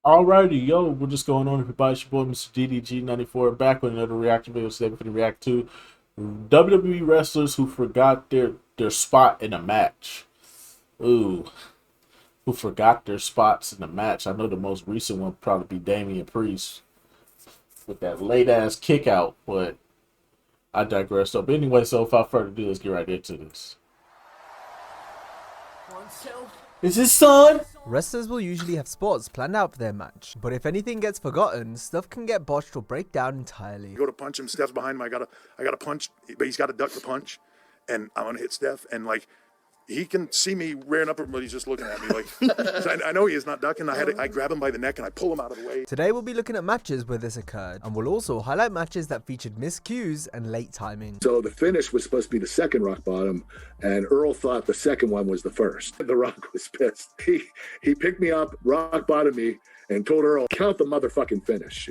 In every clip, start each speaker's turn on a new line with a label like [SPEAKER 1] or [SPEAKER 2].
[SPEAKER 1] Alrighty, yo, we're just going on everybody. It's your boy Mr. DDG94 back with another reaction video today. We're going to react to WWE wrestlers who forgot their spot in a match. Ooh, who forgot their spots in the match. I know the most recent one would probably be Damian Priest with that late ass kick out, but I digress. So, but anyway, so without further ado, let's get right into this. Is his son?
[SPEAKER 2] Wrestlers will usually have spots planned out for their match, but if anything gets forgotten, stuff can get botched or break down entirely.
[SPEAKER 3] Go to punch him, Steph's behind him. I gotta punch, but he's got to duck the punch, and I'm gonna hit Steph, and like he can see me rearing up, but he's just looking at me like I know he is not ducking. I grab him by the neck and I pull him out of the way.
[SPEAKER 2] Today we'll be looking at matches where this occurred, and we'll also highlight matches that featured missed cues and late timing.
[SPEAKER 4] So the finish was supposed to be the second rock bottom, and Earl thought the second one was the first. The Rock was pissed. He picked me up, rock bottomed me, and told Earl, count the motherfucking finish.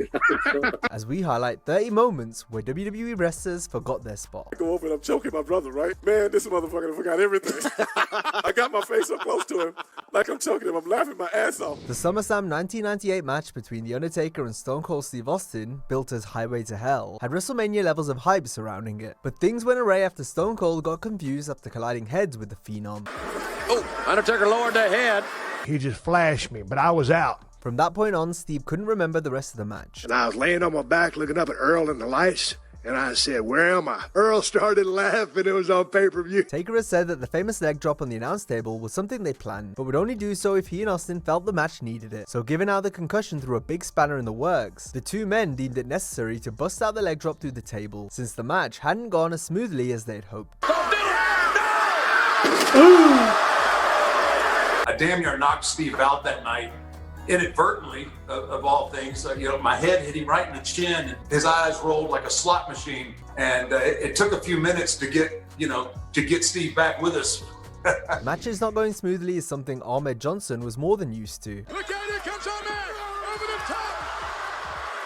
[SPEAKER 2] As we highlight 30 moments where WWE wrestlers forgot their spot.
[SPEAKER 3] I go over and I'm choking my brother, right? Man, this motherfucker forgot everything. I got my face up close to him, like I'm choking him. I'm laughing my ass off.
[SPEAKER 2] The SummerSlam 1998 match between The Undertaker and Stone Cold Steve Austin, built as Highway to Hell, had WrestleMania levels of hype surrounding it. But things went awry after Stone Cold got confused after colliding heads with the Phenom.
[SPEAKER 5] Oh, Undertaker lowered the head.
[SPEAKER 6] He just flashed me, but I was out.
[SPEAKER 2] From that point on, Steve couldn't remember the rest of the match.
[SPEAKER 6] And I was laying on my back looking up at Earl in the lights, and I said, "Where am I?" Earl started laughing. It was on pay-per-view.
[SPEAKER 2] Taker has said that the famous leg drop on the announce table was something they planned, but would only do so if he and Austin felt the match needed it. So given how the concussion threw a big spanner in the works, the two men deemed it necessary to bust out the leg drop through the table, since the match hadn't gone as smoothly as they'd hoped.
[SPEAKER 7] I damn near knocked Steve out that night, inadvertently, of all things. My head hit him right in the chin, and his eyes rolled like a slot machine. And it took a few minutes to get Steve back with us.
[SPEAKER 2] Matches not going smoothly is something Ahmed Johnson was more than used to.
[SPEAKER 3] Look out, here comes Ahmed, over the top.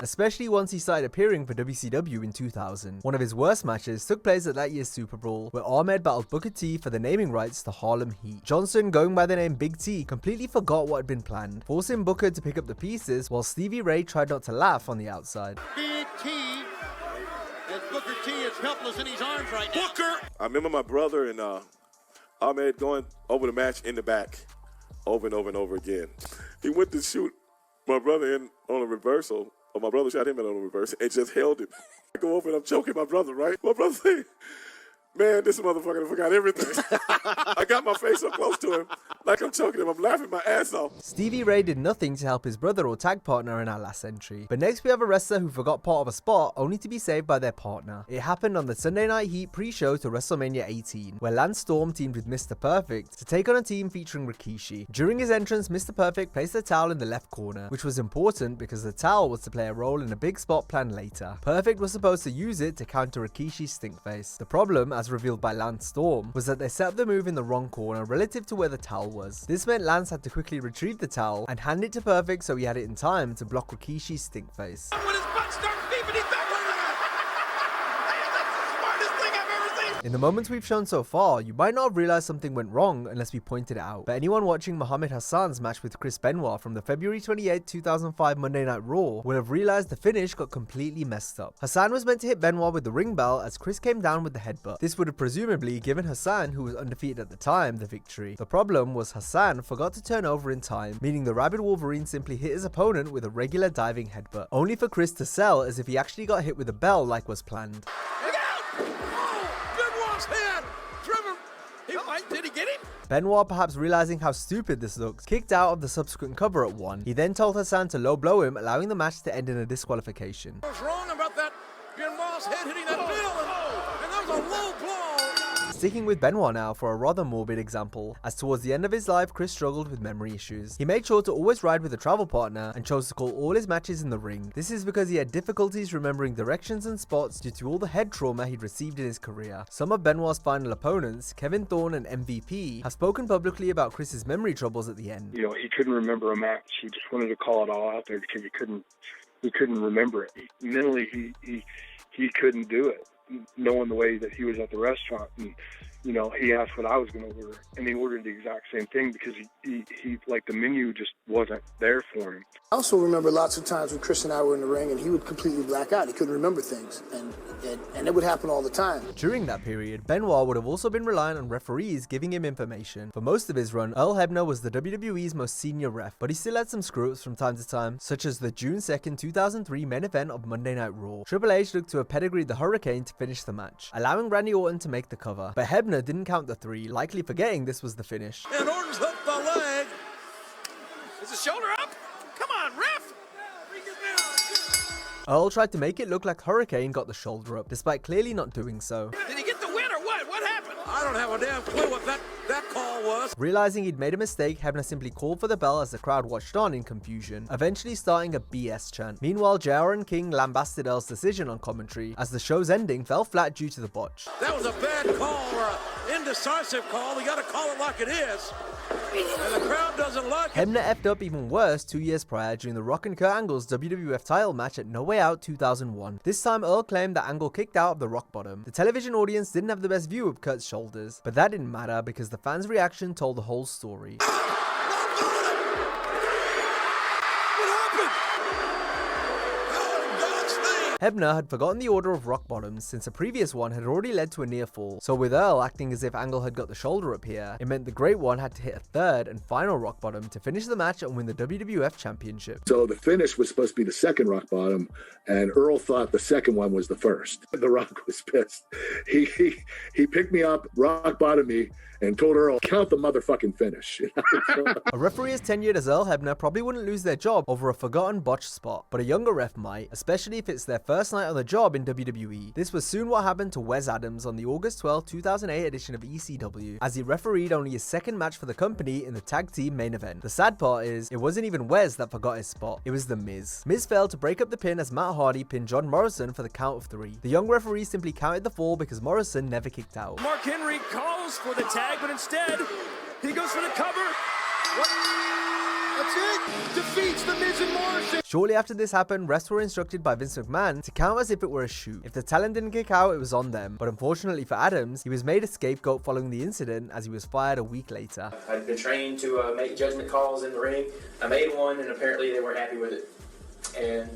[SPEAKER 2] Especially once he started appearing for WCW in 2000. One of his worst matches took place at that year's Super Bowl, where Ahmed battled Booker T for the naming rights to Harlem Heat. Johnson, going by the name Big T, completely forgot what had been planned, forcing Booker to pick up the pieces while Stevie Ray tried not to laugh on the outside.
[SPEAKER 5] Big T, as Booker T is helpless in his arms right now. Booker!
[SPEAKER 3] I remember my brother and Ahmed going over the match in the back, over and over and over again. He went to shoot my brother in on a reversal. Or my brother shot him in on a reverse and just held him. I go over and I'm choking my brother, right? My brother said, "Man, this motherfucker forgot everything." I got my face up close to him, like I'm choking him. I'm laughing my ass off.
[SPEAKER 2] Stevie Ray did nothing to help his brother or tag partner in our last entry. But next we have a wrestler who forgot part of a spot only to be saved by their partner. It happened on the Sunday Night Heat pre-show to WrestleMania 18, where Lance Storm teamed with Mr. Perfect to take on a team featuring Rikishi. During his entrance, Mr. Perfect placed a towel in the left corner, which was important because the towel was to play a role in a big spot planned later. Perfect was supposed to use it to counter Rikishi's stink face. The problem, as revealed by Lance Storm, was that they set up the move in the wrong corner relative to where the towel was. This meant Lance had to quickly retrieve the towel and hand it to Perfect so he had it in time to block Rikishi's stink face.
[SPEAKER 5] When his butt starts beeping, he's back. That's the smartest thing I've ever seen.
[SPEAKER 2] In the moments we've shown so far, you might not have realized something went wrong unless we pointed it out. But anyone watching Muhammad Hassan's match with Chris Benoit from the February 28, 2005 Monday Night Raw will have realized the finish got completely messed up. Hassan was meant to hit Benoit with the ring bell as Chris came down with the headbutt. This would have presumably given Hassan, who was undefeated at the time, the victory. The problem was Hassan forgot to turn over in time, meaning the Rabid Wolverine simply hit his opponent with a regular diving headbutt, only for Chris to sell as if he actually got hit with a bell like was planned.
[SPEAKER 5] Look out! Oh, Benoit's head! Trevor, did he get him?
[SPEAKER 2] Benoit, perhaps realizing how stupid this looks, kicked out of the subsequent cover at 1. He then told Hassan to low blow him, allowing the match to end in a disqualification.
[SPEAKER 5] What's wrong about that Benoit's head hitting that bill? And that was a low blow.
[SPEAKER 2] Sticking with Benoit now for a rather morbid example, as towards the end of his life, Chris struggled with memory issues. He made sure to always ride with a travel partner and chose to call all his matches in the ring. This is because he had difficulties remembering directions and spots due to all the head trauma he'd received in his career. Some of Benoit's final opponents, Kevin Thorne and MVP, have spoken publicly about Chris's memory troubles at the end.
[SPEAKER 8] You know, he couldn't remember a match. He just wanted to call it all out there because he couldn't remember it. Mentally, he couldn't do it, knowing the way that he was at the restaurant and he asked what I was going to order, and he ordered the exact same thing because he like the menu just wasn't there for him.
[SPEAKER 9] I also remember lots of times when Chris and I were in the ring and he would completely black out. He couldn't remember things, and it would happen all the time.
[SPEAKER 2] During that period, Benoit would have also been relying on referees giving him information. For most of his run, Earl Hebner was the WWE's most senior ref, but he still had some screw-ups from time to time, such as the June 2nd, 2003 main event of Monday Night Raw. Triple H looked to have pedigreed the Hurricane to finish the match, allowing Randy Orton to make the cover, but Hebner didn't count the 3, likely forgetting this was the finish.
[SPEAKER 5] And Orton's hooked the leg. Is the shoulder up? Come on, ref!
[SPEAKER 2] Earl tried to make it look like Hurricane got the shoulder up, despite clearly not doing so.
[SPEAKER 5] Did he get the win or what? What happened? I don't have a damn clue what that call was.
[SPEAKER 2] Realizing he'd made a mistake, Hebner simply called for the bell as the crowd watched on in confusion, eventually starting a BS chant. Meanwhile, JR and King lambasted Earl's decision on commentary, as the show's ending fell flat due to the botch.
[SPEAKER 5] That was a bad call or an indecisive call. We got to call it like it is. And the crowd doesn't like it.
[SPEAKER 2] Hebner effed up even worse 2 years prior during the Rock and Kurt Angle's WWF title match at No Way Out 2001. This time, Earl claimed that Angle kicked out of the rock bottom. The television audience didn't have the best view of Kurt's shoulders, but that didn't matter because the fans' reaction told the whole story. Hebner had forgotten the order of rock bottoms since the previous one had already led to a near fall, so with Earl acting as if Angle had got the shoulder up here, it meant the Great One had to hit a third and final rock bottom to finish the match and win the WWF Championship.
[SPEAKER 4] So the finish was supposed to be the second rock bottom, and Earl thought the second one was the first. The Rock was pissed. He picked me up, rock bottomed me, and told Earl, count the motherfucking finish.
[SPEAKER 2] A referee as tenured as Earl Hebner probably wouldn't lose their job over a forgotten botched spot, but a younger ref might, especially if it's their first night on the job in WWE. This was soon what happened to Wes Adams on the August 12, 2008 edition of ECW, as he refereed only his second match for the company in the tag team main event. The sad part is, it wasn't even Wes that forgot his spot, it was The Miz. Miz failed to break up the pin as Matt Hardy pinned John Morrison for the count of 3. The young referee simply counted the fall because Morrison never kicked out.
[SPEAKER 5] Mark Henry calls for the tag, but instead, he goes for the cover. That's it. Defeats the Miz and Morrison.
[SPEAKER 2] Shortly after this happened, refs were instructed by Vince McMahon to count as if it were a shoot. If the talent didn't kick out, it was on them. But unfortunately for Adams, he was made a scapegoat following the incident as he was fired a week later.
[SPEAKER 10] I'd been trained to make judgment calls in the ring. I made one, and apparently they weren't happy with it. And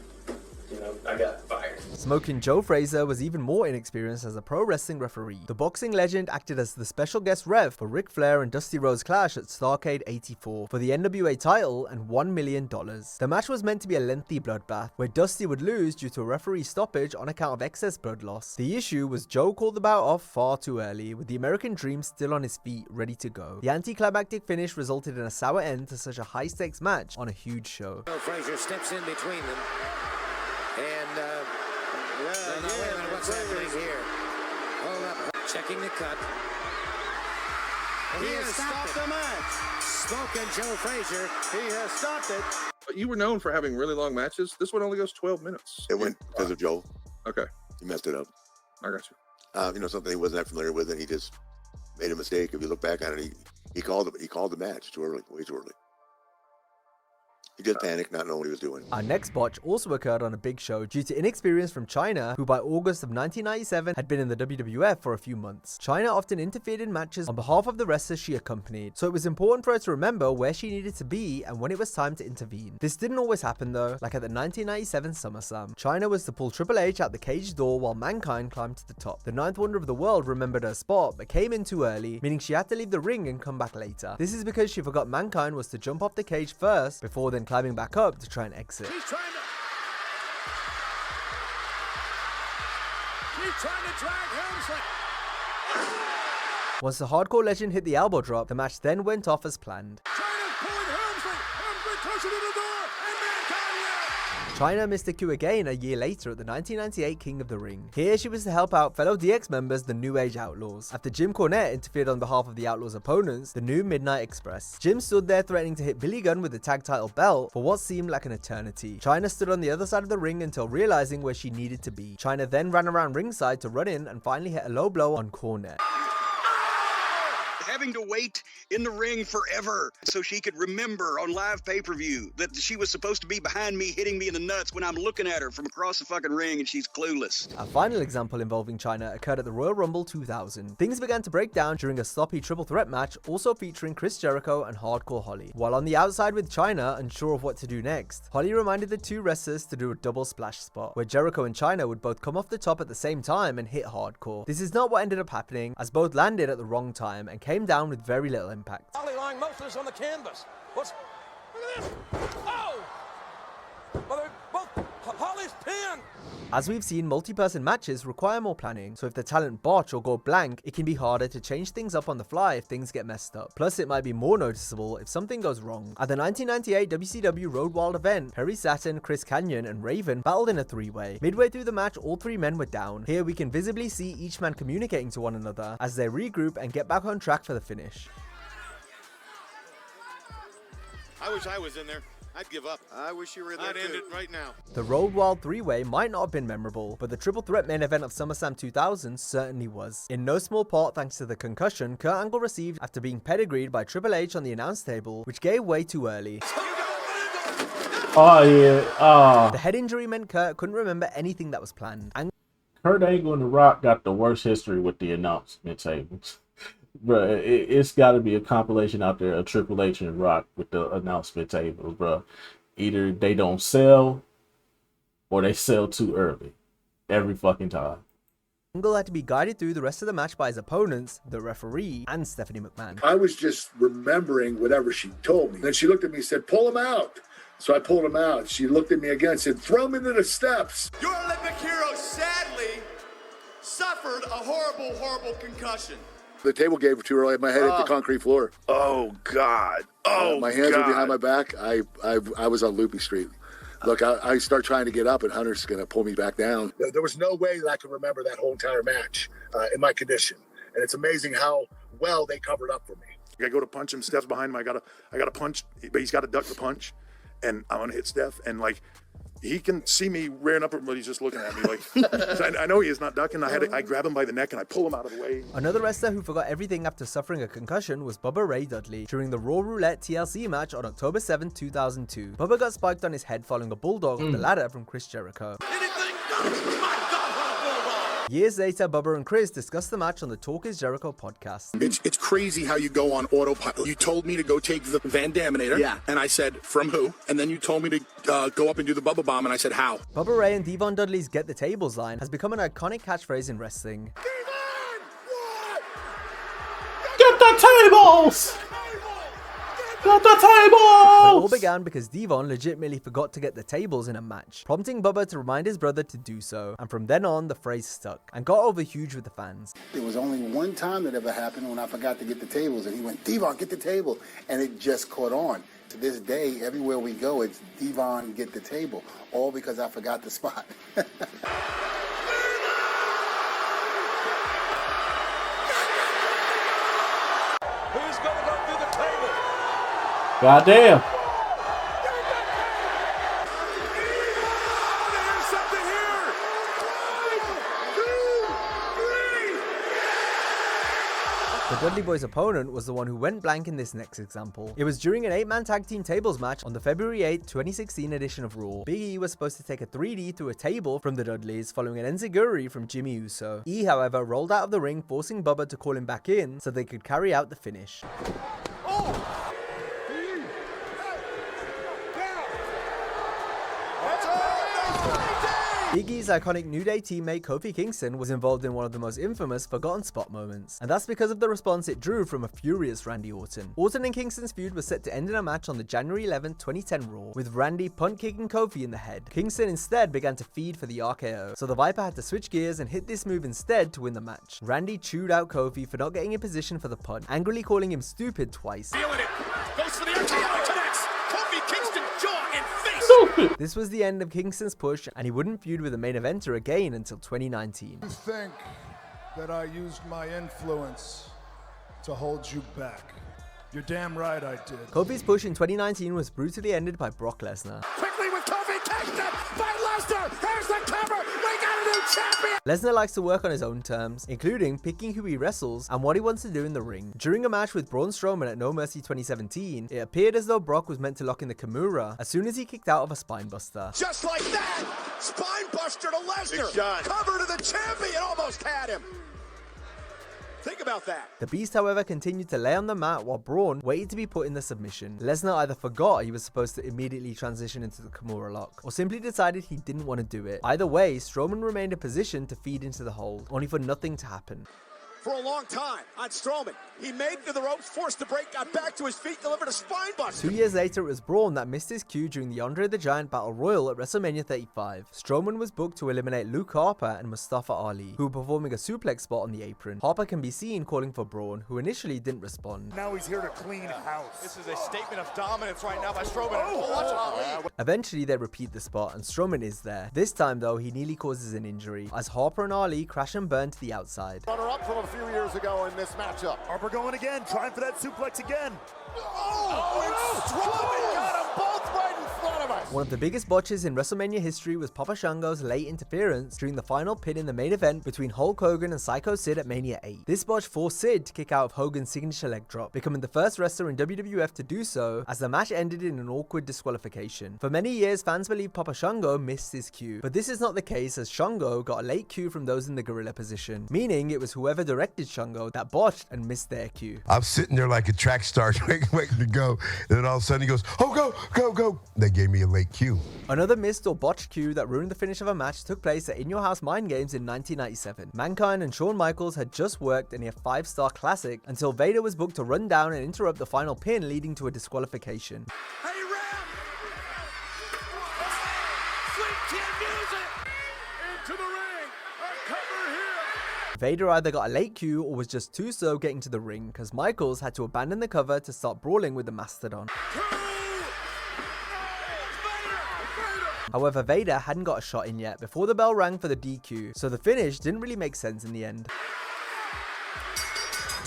[SPEAKER 10] I got fired.
[SPEAKER 2] Smoking Joe Frazier was even more inexperienced as a pro wrestling referee. The boxing legend acted as the special guest ref for Ric Flair and Dusty Rhodes' clash at Starrcade 84 for the NWA title and $1 million. The match was meant to be a lengthy bloodbath, where Dusty would lose due to a referee stoppage on account of excess blood loss. The issue was Joe called the bout off far too early, with the American Dream still on his feet, ready to go. The anticlimactic finish resulted in a sour end to such a high-stakes match on a huge show.
[SPEAKER 5] Frazier steps in between them. And, wait a minute, what's happening here? Hold up, checking the cut. He has stopped the match. Smoking Joe Frazier. He has stopped it.
[SPEAKER 11] But you were known for having really long matches. This one only goes 12 minutes.
[SPEAKER 3] It went because of Joe.
[SPEAKER 11] Okay.
[SPEAKER 3] He messed it up.
[SPEAKER 11] I got you.
[SPEAKER 3] Something he wasn't that familiar with, and he just made a mistake. If you look back on it, he called the match too early, way too early. He just panicked, not knowing what he was doing.
[SPEAKER 2] Our next botch also occurred on a big show due to inexperience from Chyna, who by August of 1997 had been in the WWF for a few months. Chyna often interfered in matches on behalf of the wrestlers she accompanied, so it was important for her to remember where she needed to be and when it was time to intervene. This didn't always happen though, like at the 1997 SummerSlam. Chyna was to pull Triple H out the cage door while Mankind climbed to the top. The Ninth Wonder of the World remembered her spot, but came in too early, meaning she had to leave the ring and come back later. This is because she forgot Mankind was to jump off the cage first, before then climbing back up to try and exit.
[SPEAKER 5] She's trying to drag Helmsley.
[SPEAKER 2] Once the Hardcore Legend hit the elbow drop, the match then went off as planned.
[SPEAKER 5] Chyna's pulling Helmsley. Helmsley pushing to the door. And Mankind wins.
[SPEAKER 2] Chyna missed the cue again a year later at the 1998 King of the Ring. Here she was to help out fellow DX members, the New Age Outlaws, after Jim Cornette interfered on behalf of the Outlaws' opponents, the New Midnight Express. Jim stood there threatening to hit Billy Gunn with the tag title belt for what seemed like an eternity. Chyna stood on the other side of the ring until realizing where she needed to be. Chyna then ran around ringside to run in and finally hit a low blow on Cornette.
[SPEAKER 12] having to wait in the ring forever so she could remember on live pay-per-view that she was supposed to be behind me hitting me in the nuts when I'm looking at her from across the fucking ring and she's clueless.
[SPEAKER 2] Our final example involving China occurred at the Royal Rumble 2000. Things began to break down during a sloppy triple threat match, also featuring Chris Jericho and Hardcore Holly. While on the outside with China, unsure of what to do next, Holly reminded the two wrestlers to do a double splash spot, where Jericho and China would both come off the top at the same time and hit Hardcore. This is not what ended up happening, as both landed at the wrong time and came down with very little impact.
[SPEAKER 5] Holly lying motionless on the canvas. Look at this. Oh! Well, they're both Holly's pinned.
[SPEAKER 2] As we've seen, multi-person matches require more planning, so if the talent botch or go blank, it can be harder to change things up on the fly if things get messed up. Plus, it might be more noticeable if something goes wrong. At the 1998 WCW Road Wild event, Perry Saturn, Chris Kanyon, and Raven battled in a three-way. Midway through the match, all three men were down. Here we can visibly see each man communicating to one another as they regroup and get back on track for the finish.
[SPEAKER 13] I wish I was in there. I'd give up. I wish you were in there. I'd end it right now.
[SPEAKER 2] The Road Wild three-way might not have been memorable, but the triple threat main event of SummerSlam 2000 certainly was. In no small part thanks to the concussion Kurt Angle received after being pedigreed by Triple H on the announce table, which gave way too early.
[SPEAKER 1] Oh yeah.
[SPEAKER 2] The head injury meant Kurt couldn't remember anything that was planned.
[SPEAKER 1] Kurt Angle and The Rock got the worst history with the announcement tables. Bro, it's got to be a compilation out there of Triple H and Rock with the announcement tables, bro. Either they don't sell or they sell too early. Every fucking time.
[SPEAKER 2] Angle had to be guided through the rest of the match by his opponents, the referee, and Stephanie McMahon.
[SPEAKER 4] I was just remembering whatever she told me. Then she looked at me and said, pull him out. So I pulled him out. She looked at me again and said, throw him into the steps.
[SPEAKER 14] Your Olympic hero sadly suffered a horrible, horrible concussion.
[SPEAKER 4] The table gave too early. My head hit the concrete floor.
[SPEAKER 6] Oh, God. Oh,
[SPEAKER 4] my hands were behind my back. I was on Loopy Street. Look, I start trying to get up, and Hunter's going to pull me back down. There was no way that I could remember that whole entire match in my condition. And it's amazing how well they covered up for me.
[SPEAKER 6] I go to punch him. Steph's behind him. I got to punch, but he's got to duck the punch. And I'm going to hit Steph. And, like, he can see me rearing up, but he's just looking at me like, I know he is not ducking. I grab him by the neck and I pull him out of the way.
[SPEAKER 2] Another wrestler who forgot everything after suffering a concussion was Bubba Ray Dudley during the Raw Roulette TLC match on October 7, 2002. Bubba got spiked on his head following a bulldog up the ladder from Chris Jericho. Years later, Bubba and Chris discussed the match on the Talk is Jericho podcast.
[SPEAKER 15] It's crazy how you go on autopilot. You told me to go take the Van Daminator, and I said, from who? And then you told me to go up and do the Bubba Bomb, and I said, how?
[SPEAKER 2] Bubba Ray and Devon Dudley's Get the Tables line has become an iconic catchphrase in wrestling.
[SPEAKER 1] Get the tables! Get the tables!
[SPEAKER 2] It all began because Devon legitimately forgot to get the tables in a match, prompting Bubba to remind his brother to do so, and from then on the phrase stuck and got over huge with the fans.
[SPEAKER 16] There was only one time that ever happened when I forgot to get the tables, and he went, Devon, get the table, and it just caught on. To this day, everywhere we go, it's Devon, get the table, all because I forgot the spot.
[SPEAKER 5] Who's going to go through the table?
[SPEAKER 1] Goddamn.
[SPEAKER 2] The Dudley Boys' opponent was the one who went blank in this next example. It was during an 8-man tag team tables match on the February 8, 2016 edition of Raw. Big E was supposed to take a 3D through a table from the Dudleys following an enziguri from Jimmy Uso. E, however, rolled out of the ring, forcing Bubba to call him back in so they could carry out the finish. Big E's iconic New Day teammate Kofi Kingston was involved in one of the most infamous forgotten spot moments, and that's because of the response it drew from a furious Randy Orton. Orton and Kingston's feud was set to end in a match on the January 11, 2010 Raw, with Randy punt-kicking Kofi in the head. Kingston instead began to feed for the RKO, so the Viper had to switch gears and hit this move instead to win the match. Randy chewed out Kofi for not getting in position for the punt, angrily calling him stupid twice.
[SPEAKER 14] Feeling it. Goes for the RKO, connects. Kofi Kingston, jaw and face.
[SPEAKER 2] This was the end of Kingston's push, and he wouldn't feud with the main eventer again until 2019.
[SPEAKER 17] You think that I used my influence to hold you back? You're damn right I did.
[SPEAKER 2] Kofi's push in 2019 was brutally ended by Brock Lesnar.
[SPEAKER 14] Quickly with Kofi Kingston by Lesnar. Here's the cover. We got a new champion!
[SPEAKER 2] Lesnar likes to work on his own terms, including picking who he wrestles and what he wants to do in the ring. During a match with Braun Strowman at No Mercy 2017, it appeared as though Brock was meant to lock in the Kimura as soon as he kicked out of a spinebuster.
[SPEAKER 14] Just like that! Spinebuster to Lesnar! Cover to the champion! Almost had him! Think about that.
[SPEAKER 2] The Beast, however, continued to lay on the mat while Braun waited to be put in the submission. Lesnar either forgot he was supposed to immediately transition into the Kimura lock, or simply decided he didn't want to do it. Either way, Strowman remained in position to feed into the hold, only for nothing to happen.
[SPEAKER 14] For a long time on Strowman. He made it to the ropes, forced the break, got back to his feet, delivered a spinebuster.
[SPEAKER 2] 2 years later, it was Braun that missed his cue during the Andre the Giant Battle Royal at WrestleMania 35. Strowman was booked to eliminate Luke Harper and Mustafa Ali, who were performing a suplex spot on the apron. Harper can be seen calling for Braun, who initially didn't respond.
[SPEAKER 14] Now he's here to clean house. This is a statement of dominance right now by Strowman. Oh, watch Ali.
[SPEAKER 2] Eventually, they repeat the spot, and Strowman is there. This time, though, he nearly causes an injury, as Harper and Ali crash and burn to the outside.
[SPEAKER 14] Runner-up from a few years ago in this matchup. Harper going again, trying for that suplex again. Oh, Strowman got them both right in front of us.
[SPEAKER 2] One of the biggest botches in WrestleMania history was Papa Shango's late interference during the final pin in the main event between Hulk Hogan and Psycho Sid at Mania 8. This botch forced Sid to kick out of Hogan's signature leg drop, becoming the first wrestler in WWF to do so, as the match ended in an awkward disqualification. For many years, fans believe Papa Shango missed his cue, but this is not the case, as Shango got a late cue from those in the gorilla position, meaning it was whoever directed Shango that botched and missed their cue.
[SPEAKER 18] I'm sitting there like a track star waiting to go, and then all of a sudden he goes, oh, go, go, go. They gave me a late cue.
[SPEAKER 2] Another missed or botched cue that ruined the finish of a match took place at In Your House Mind Games in 1997. Mankind and Shawn Michaels had just worked in a 5-star classic until Vader was booked to run down and interrupt the final pin, leading to a disqualification.
[SPEAKER 14] Hey, Ram! Sweet chin music! Into the ring! A cover here!
[SPEAKER 2] Vader either got a late cue or was just too slow getting to the ring, because Michaels had to abandon the cover to start brawling with the Mastodon. However, Vader hadn't got a shot in yet before the bell rang for the DQ, so the finish didn't really make sense in the end.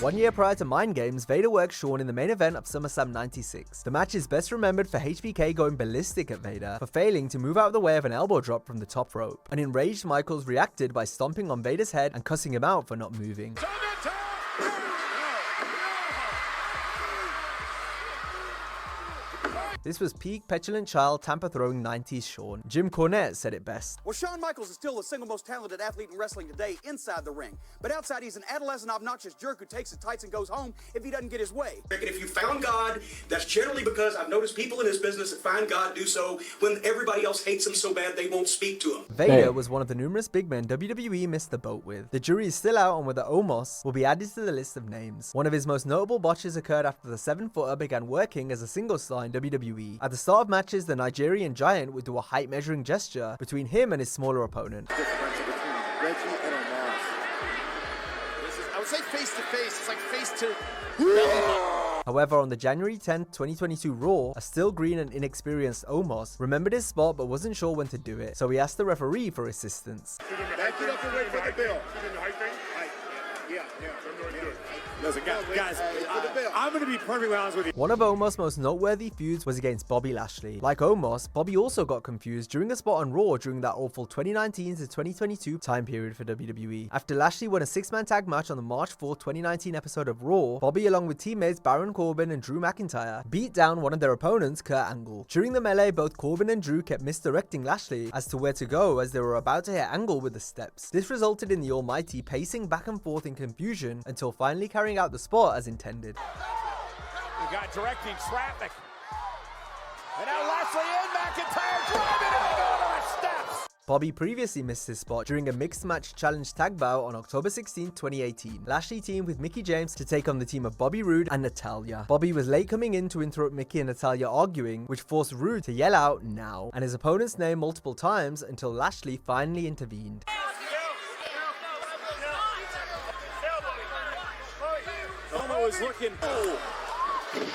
[SPEAKER 2] 1 year prior to Mind Games, Vader worked Shawn in the main event of SummerSlam 96. The match is best remembered for HBK going ballistic at Vader for failing to move out of the way of an elbow drop from the top rope. An enraged Michaels reacted by stomping on Vader's head and cussing him out for not moving. This was peak petulant child tamper-throwing 90s Shawn. Jim Cornette said it best.
[SPEAKER 19] Well, Shawn Michaels is still the single most talented athlete in wrestling today inside the ring. But outside, he's an adolescent, obnoxious jerk who takes his tights and goes home if he doesn't get his way.
[SPEAKER 12] If you found God, that's generally because I've noticed people in this business that find God do so when everybody else hates him so bad they won't speak to him.
[SPEAKER 2] Vader was one of the numerous big men WWE missed the boat with. The jury is still out on whether Omos will be added to the list of names. One of his most notable botches occurred after the 7-footer began working as a singles star in WWE. At the start of matches, the Nigerian giant would do a height measuring gesture between him and his smaller opponent.
[SPEAKER 14] Reggie and Omos. I would say face to face. It's like face to
[SPEAKER 2] However, on the January 10th, 2022 Raw, a still green and inexperienced Omos remembered his spot but wasn't sure when to do it, so he asked the referee for assistance.
[SPEAKER 14] Back it up and wait for the bell. Yeah. Listen, guys, I'm going to be perfectly honest with you.
[SPEAKER 2] One of Omos' most noteworthy feuds was against Bobby Lashley. Like Omos, Bobby also got confused during a spot on Raw during that awful 2019 to 2022 time period for WWE. After Lashley won a 6-man tag match on the March 4, 2019 episode of Raw, Bobby, along with teammates Baron Corbin and Drew McIntyre, beat down one of their opponents, Kurt Angle. During the melee, both Corbin and Drew kept misdirecting Lashley as to where to go as they were about to hit Angle with the steps. This resulted in the Almighty pacing back and forth in confusion until finally carrying out the spot as intended.
[SPEAKER 14] We got directing traffic. And now Lashley and McIntyre driving over the steps.
[SPEAKER 2] Bobby previously missed his spot during a mixed match challenge tag bout on October 16, 2018. Lashley teamed with Mickie James to take on the team of Bobby Roode and Natalya. Bobby was late coming in to interrupt Mickie and Natalya arguing, which forced Roode to yell out "now" and his opponent's name multiple times until Lashley finally intervened.
[SPEAKER 14] Is looking.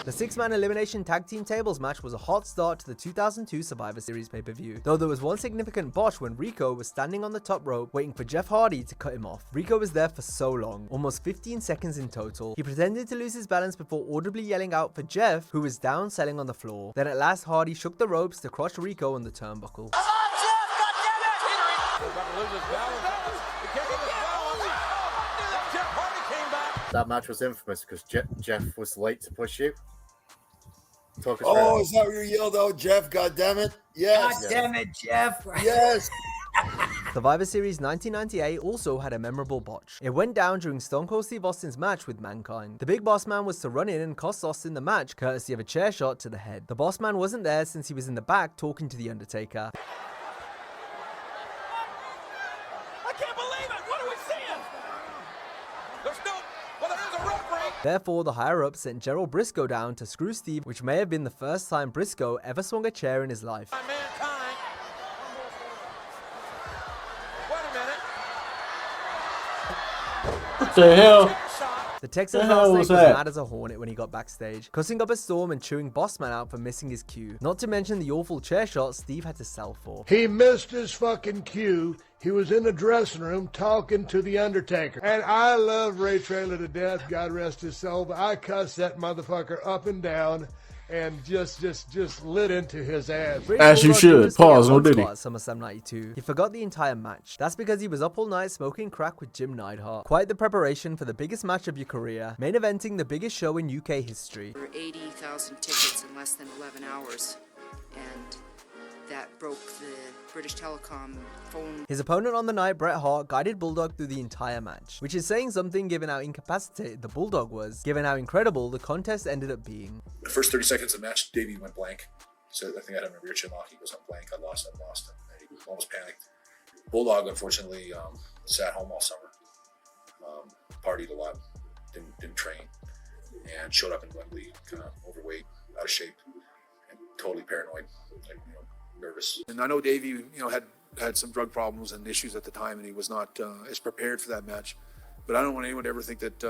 [SPEAKER 2] The 6-man elimination tag team tables match was a hot start to the 2002 Survivor Series pay-per-view, though there was one significant botch when Rico was standing on the top rope waiting for Jeff Hardy to cut him off. Rico was there for so long, almost 15 seconds in total. He pretended to lose his balance before audibly yelling out for Jeff, who was down selling on the floor. Then at last Hardy shook the ropes to crush Rico on the turnbuckle.
[SPEAKER 14] That match was infamous because Jeff was late to push you. Talk us
[SPEAKER 20] Oh,
[SPEAKER 14] through it.
[SPEAKER 20] is that where you yelled out, Jeff? God damn it! Yes.
[SPEAKER 21] God damn it, Jeff!
[SPEAKER 20] Yes.
[SPEAKER 2] Survivor Series 1998 also had a memorable botch. It went down during Stone Cold Steve Austin's match with Mankind. The Big Boss Man was to run in and cost Austin the match courtesy of a chair shot to the head. The Boss Man wasn't there since he was in the back talking to The Undertaker.
[SPEAKER 21] I can't believe it! What are we seeing? There's no... Well, there is a referee!
[SPEAKER 2] Therefore, the higher-ups sent Gerald Briscoe down to screw Steve, which may have been the first time Briscoe ever swung a chair in his life.
[SPEAKER 1] What the hell?
[SPEAKER 2] The Texas
[SPEAKER 1] The hell
[SPEAKER 2] Rattlesnake
[SPEAKER 1] was
[SPEAKER 2] was
[SPEAKER 1] that?
[SPEAKER 2] mad as a hornet when he got backstage, cussing up a storm and chewing Bossman out for missing his cue. Not to mention the awful chair shot Steve had to sell for.
[SPEAKER 22] He missed his fucking cue. He was in the dressing room talking to The Undertaker. And I love Ray Traylor to death, God rest his soul, but I cussed that motherfucker up and down and just lit into his ass.
[SPEAKER 1] As you should. Pause, no diddy.
[SPEAKER 2] At SummerSlam 92. He forgot the entire match. That's because he was up all night smoking crack with Jim Neidhart. Quite the preparation for the biggest match of your career, main eventing the biggest show in UK history.
[SPEAKER 23] There were 80,000 tickets in less than 11 hours, and that broke the British Telecom phone.
[SPEAKER 2] His opponent on the night, Bret Hart, guided Bulldog through the entire match, which is saying something given how incapacitated the Bulldog was, given how incredible the contest ended up being.
[SPEAKER 15] The first 30 seconds of the match, Davey went blank. So I think I had him in a rear chin lock. He goes on blank. I lost him. And he almost panicked. Bulldog, unfortunately, sat home all summer. Partied a lot. Didn't train. And showed up in Wembley kind of overweight, out of shape, and totally paranoid, nervous. And I know Davey, had some drug problems and issues at the time, and he was not as prepared for that match. But I don't want anyone to ever think that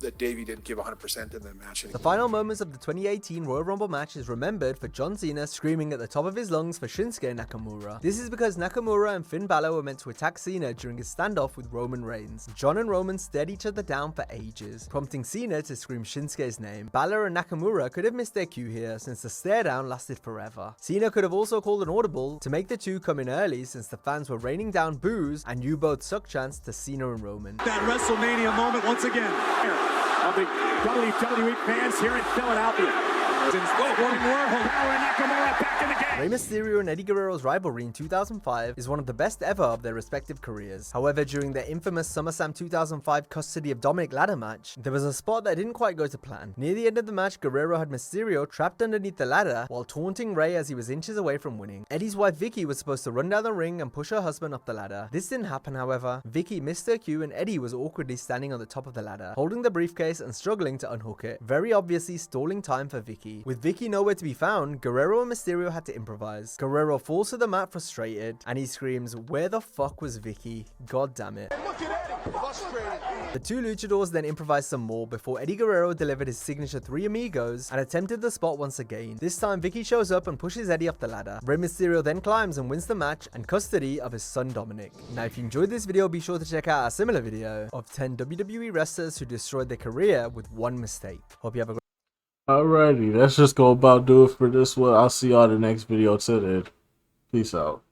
[SPEAKER 15] that Davey didn't give 100% in that match.
[SPEAKER 2] The final moments of the 2018 Royal Rumble match is remembered for John Cena screaming at the top of his lungs for Shinsuke Nakamura. This is because Nakamura and Finn Balor were meant to attack Cena during his standoff with Roman Reigns. John and Roman stared each other down for ages, prompting Cena to scream Shinsuke's name. Balor and Nakamura could have missed their cue here since the stare down lasted forever. Cena could have also called an audible to make the two come in early since the fans were raining down boos and you both suck chants to Cena and Roman.
[SPEAKER 24] That WrestleMania moment once again. Of the WWE fans here in Philadelphia.
[SPEAKER 2] Rey Mysterio and Eddie Guerrero's rivalry in 2005 is one of the best ever of their respective careers. However, during their infamous SummerSlam 2005 custody of Dominic ladder match, there was a spot that didn't quite go to plan. Near the end of the match, Guerrero had Mysterio trapped underneath the ladder while taunting Rey as he was inches away from winning. Eddie's wife Vicky was supposed to run down the ring and push her husband up the ladder. This didn't happen, however. Vicky missed her cue and Eddie was awkwardly standing on the top of the ladder, holding the briefcase and struggling to unhook it, very obviously stalling time for Vicky. With Vicky nowhere to be found, Guerrero and Mysterio had to improvise. Guerrero falls to the mat frustrated, and he screams, "Where the fuck was Vicky? God damn it." The two luchadors then improvised some more before Eddie Guerrero delivered his signature Three Amigos and attempted the spot once again. This time Vicky shows up and pushes Eddie up the ladder. Rey Mysterio then climbs and wins the match and custody of his son Dominic. Now if you enjoyed this video, be sure to check out a similar video of 10 WWE wrestlers who destroyed their career with one mistake. Hope you have a great
[SPEAKER 1] Alrighty, let's just go about do it for this one. I'll see y'all in the next video. Till then, peace out.